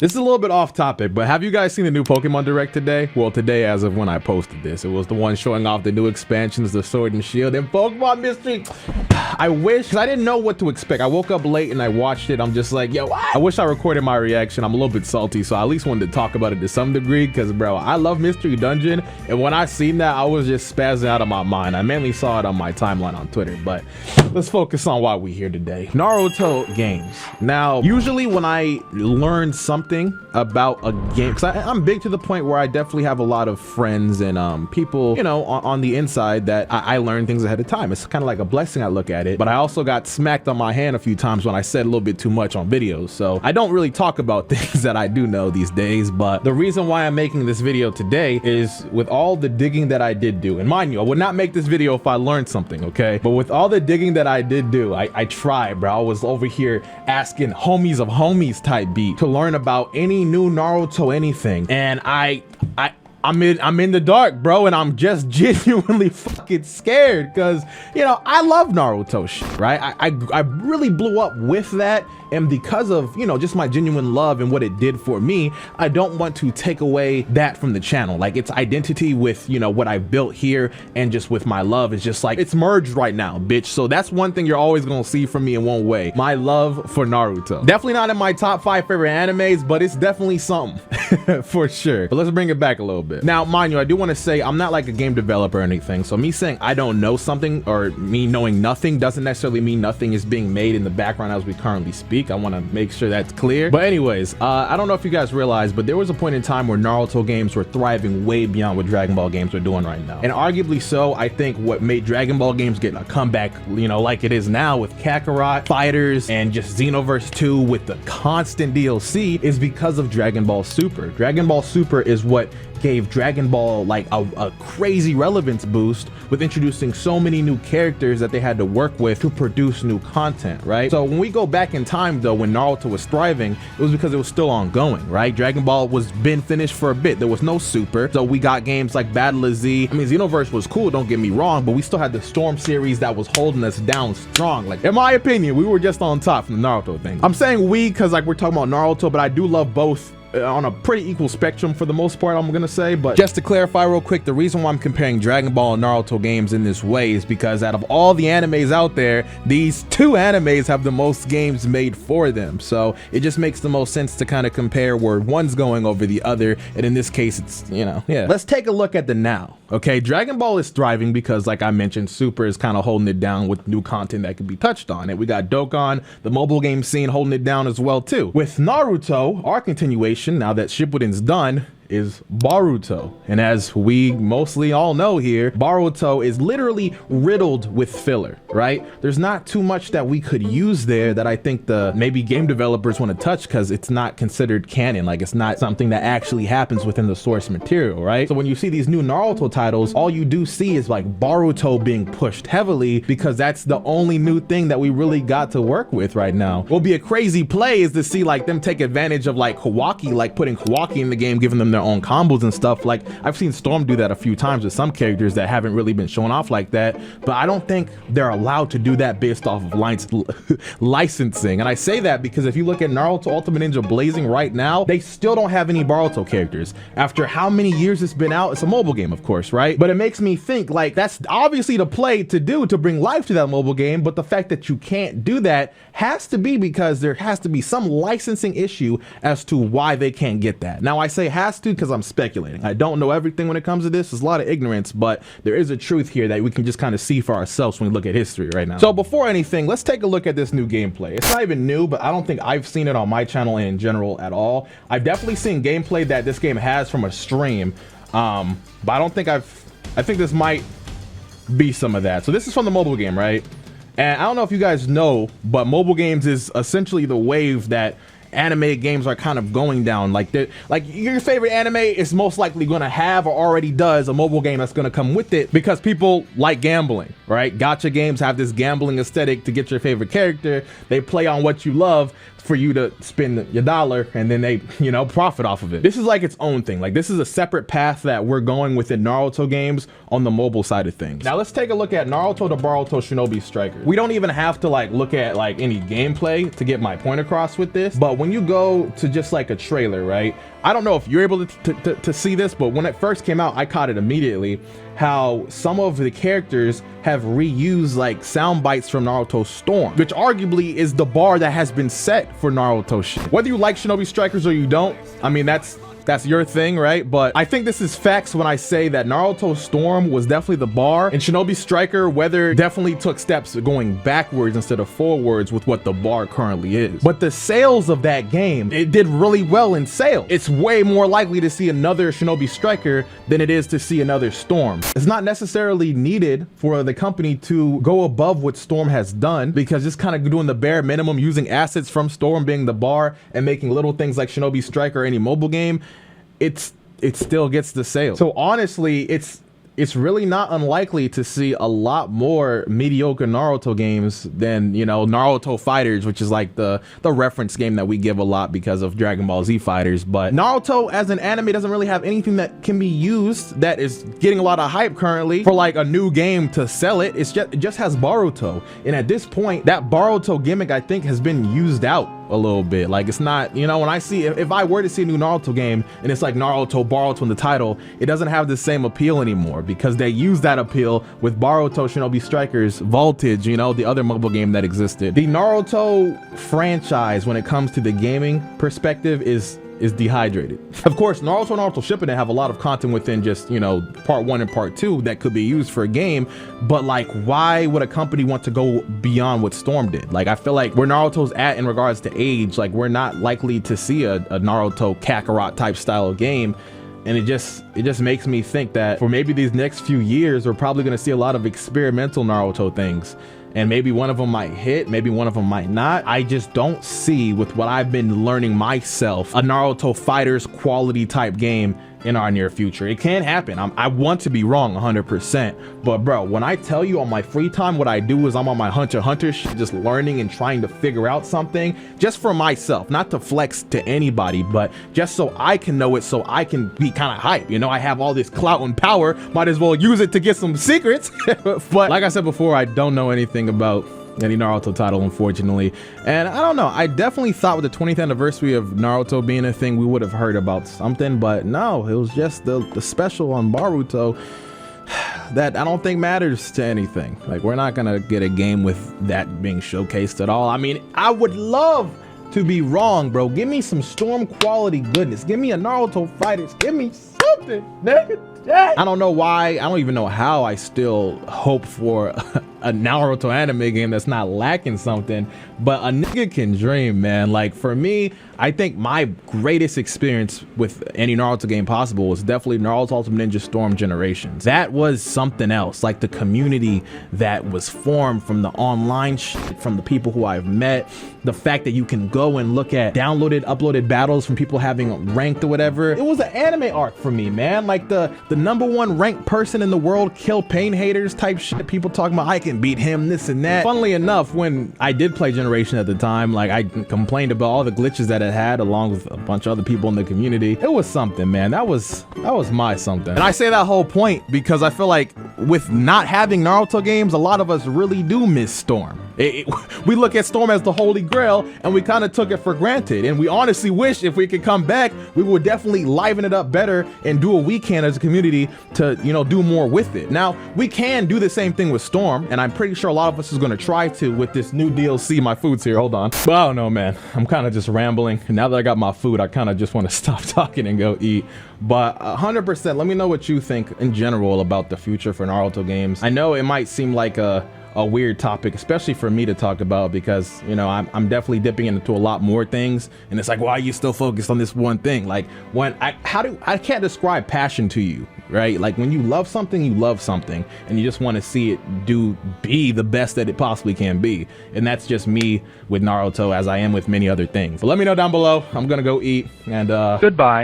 This is a little bit off topic, but have you guys seen the new Pokemon Direct today? Well, today as of when I posted this, it was the one showing off the new expansions, the Sword and Shield and Pokemon Mystery. I wish, because I didn't know what to expect. I woke up late and I watched it. I'm just like, yo, I wish I recorded my reaction. I'm a little bit salty, so I at least wanted to talk about it to some degree, because bro, I love Mystery Dungeon, and when I seen that, I was just spazzing out of my mind. I mainly saw it on my timeline on Twitter, but let's focus on why we're here today. Naruto Games. Now, usually when I learn something about a game, because I'm big to the point where I definitely have a lot of friends and people, you know, on the inside that I learn things ahead of time. It's kind of like a blessing I look at it, but I also got smacked on my hand a few times when I said a little bit too much on videos. So I don't really talk about things that I do know these days, but the reason why I'm making this video today is with all the digging that I did do, and mind you, I would not make this video if I learned something, okay? But with all the digging that I did do, I tried, bro. I was over here asking homies of homies type beat to learn about any new Naruto anything, and I'm in the dark, bro, and I'm just genuinely fucking scared because, you know, I love Naruto shit, right? I really blew up with that, and because of, you know, just my genuine love and what it did for me, I don't want to take away that from the channel. Like, its identity with, you know, what I built here and just with my love is just like, it's merged right now, bitch. So that's one thing you're always gonna see from me in one way. My love for Naruto. Definitely not in my top 5 favorite animes, but it's definitely something for sure. But let's bring it back a little bit. Now, mind you, I do want to say I'm not like a game developer or anything, so me saying I don't know something or me knowing nothing doesn't necessarily mean nothing is being made in the background as we currently speak. I want to make sure that's clear. But anyways, I don't know if you guys realize, but there was a point in time where Naruto games were thriving way beyond what Dragon Ball games are doing right now. And arguably so, I think what made Dragon Ball games get a comeback, you know, like it is now with Kakarot, Fighters, and just Xenoverse 2 with the constant DLC is because of Dragon Ball Super. Dragon Ball Super is what gave Dragon Ball like a crazy relevance boost with introducing so many new characters that they had to work with to produce new content, right? So when we go back in time though, when Naruto was thriving, it was because it was still ongoing, right? Dragon Ball was been finished for a bit. There was no Super, so we got games like Battle of Z. I mean, Xenoverse was cool, don't get me wrong, but we still had the Storm series that was holding us down strong. Like, in my opinion, we were just on top from the Naruto thing. I'm saying we because like we're talking about Naruto, but I do love both on a pretty equal spectrum for the most part, I'm gonna say. But just to clarify real quick, the reason why I'm comparing Dragon Ball and Naruto games in this way is because out of all the animes out there, these two animes have the most games made for them. So it just makes the most sense to kind of compare where one's going over the other, and in this case it's, you know, yeah. Let's take a look at the now. Okay, Dragon Ball is thriving because, like I mentioned, Super is kind of holding it down with new content that can be touched on. And we got Dokkan, the mobile game scene, holding it down as well too. With Naruto, our continuation, now that Shippuden's done, is Boruto. And as we mostly all know here, Boruto is literally riddled with filler, right? There's not too much that we could use there that I think the maybe game developers want to touch because it's not considered canon. Like, it's not something that actually happens within the source material, right? So when you see these new Naruto titles, all you do see is like Boruto being pushed heavily because that's the only new thing that we really got to work with right now. What'll be a crazy play is to see like them take advantage of like Kawaki, like putting Kawaki in the game, giving them their own combos and stuff. Like, I've seen Storm do that a few times with some characters that haven't really been shown off like that, but I don't think they're allowed to do that based off of licensing. And I say that because if you look at Naruto Ultimate Ninja Blazing right now, they still don't have any Boruto characters. After how many years it's been out, it's a mobile game, of course, right? But it makes me think like that's obviously the play to do to bring life to that mobile game, but the fact that you can't do that has to be because there has to be some licensing issue as to why they can't get that. Now I say has to because I'm speculating. I don't know everything when it comes to this. There's a lot of ignorance, but there is a truth here that we can just kind of see for ourselves when we look at history right now. So before anything, let's take a look at this new gameplay. It's not even new, but I don't think I've seen it on my channel and in general at all. I've definitely seen gameplay that this game has from a stream, but I don't think I think this might be some of that. So this is from the mobile game, right? And I don't know if you guys know, but mobile games is essentially the wave that anime games are kind of going down. Like your favorite anime is most likely going to have or already does a mobile game that's going to come with it because people like gambling, right? Gacha games have this gambling aesthetic to get your favorite character. They play on what you love. for you to spend your dollar and then they, you know, profit off of it. This is like its own thing. Like, this is a separate path that we're going within Naruto games on the mobile side of things. Now let's take a look at Naruto to Boruto Shinobi Striker. We don't even have to like look at like any gameplay to get my point across with this, but when you go to just like a trailer, right? I don't know if you're able to see this, but when it first came out, I caught it immediately, how some of the characters have reused like sound bites from Naruto Storm, which arguably is the bar that has been set for Naruto shit. Whether you like Shinobi Strikers or you don't, I mean, that's your thing, right? But I think this is facts when I say that Naruto Storm was definitely the bar, and Shinobi Striker, Weather definitely took steps going backwards instead of forwards with what the bar currently is. But the sales of that game, it did really well in sales. It's way more likely to see another Shinobi Striker than it is to see another Storm. It's not necessarily needed for the company to go above what Storm has done, because just kind of doing the bare minimum, using assets from Storm being the bar and making little things like Shinobi Striker or any mobile game, it still gets the sale. So honestly, it's really not unlikely to see a lot more mediocre Naruto games than, you know, Naruto Fighters, which is like the reference game that we give a lot because of Dragon Ball Z Fighters. But Naruto as an anime doesn't really have anything that can be used that is getting a lot of hype currently for like a new game to sell it. It just has Boruto, and at this point that Boruto gimmick I think has been used out a little bit. Like, it's not, you know, when I see, if I were to see a new Naruto game and it's like Naruto Boruto in the title, it doesn't have the same appeal anymore, because they use that appeal with Boruto Shinobi Strikers Voltage, you know, the other mobile game that existed. The Naruto franchise, when it comes to the gaming perspective, is dehydrated. Of course, Naruto and Naruto Shippuden have a lot of content within just, you know, part 1 and part 2 that could be used for a game, but like, why would a company want to go beyond what Storm did? Like, I feel like where Naruto's at in regards to age, like, we're not likely to see a Naruto Kakarot type style of game. And it just makes me think that for maybe these next few years, we're probably going to see a lot of experimental Naruto things. And maybe one of them might hit, maybe one of them might not. I just don't see, with what I've been learning myself, a Naruto Fighters quality type game in our near future. It can happen. I want to be wrong 100%, but bro, when I tell you on my free time, what I do is I'm on my Hunter x Hunter shit, just learning and trying to figure out something just for myself, not to flex to anybody, but just so I can know it, so I can be kind of hype. You know, I have all this clout and power, might as well use it to get some secrets. But like I said before, I don't know anything about any Naruto title, unfortunately. And I don't know, I definitely thought with the 20th anniversary of Naruto being a thing, we would have heard about something, but no, it was just the special on Boruto that I don't think matters to anything. Like, we're not gonna get a game with that being showcased at all. I mean, I would love to be wrong, bro. Give me some Storm quality goodness. Give me a Naruto Fighters. Give me something, nigga. I don't know why, I don't even know how I still hope for a Naruto anime game that's not lacking something, but a nigga can dream, man. Like, for me, I think my greatest experience with any Naruto game possible was definitely Naruto Ultimate Ninja Storm Generations. That was something else. Like, the community that was formed from the online shit, from the people who I've met, the fact that you can go and look at downloaded, uploaded battles from people having ranked or whatever. It was an anime arc for me, man. Like, the #1 ranked person in the world, kill pain haters type shit. People talking about I can beat him, this and that. Funnily enough, when I did play Generation at the time, like, I complained about all the glitches that it had along with a bunch of other people in the community. It was something, man. That was my something. And I say that whole point because I feel like with not having Naruto games, a lot of us really do miss Storm. We look at Storm as the holy grail and we kind of took it for granted, and we honestly wish if we could come back, we would definitely liven it up better and do what we can as a community to, you know, do more with it. Now, we can do the same thing with Storm, and I'm pretty sure a lot of us is going to try to with this new DLC. My food's here, hold on. But I don't know, man, I'm kind of just rambling. Now that I got my food, I kind of just want to stop talking and go eat. But 100%, let me know what you think in general about the future for Naruto games. I know it might seem like a weird topic, especially for me to talk about, because, you know, I'm definitely dipping into a lot more things, and it's like, why are you still focused on this one thing? Like, when I can't describe passion to you, right? Like, when you love something, and you just want to see it be the best that it possibly can be. And that's just me with Naruto, as I am with many other things. But let me know down below. I'm gonna go eat, and goodbye.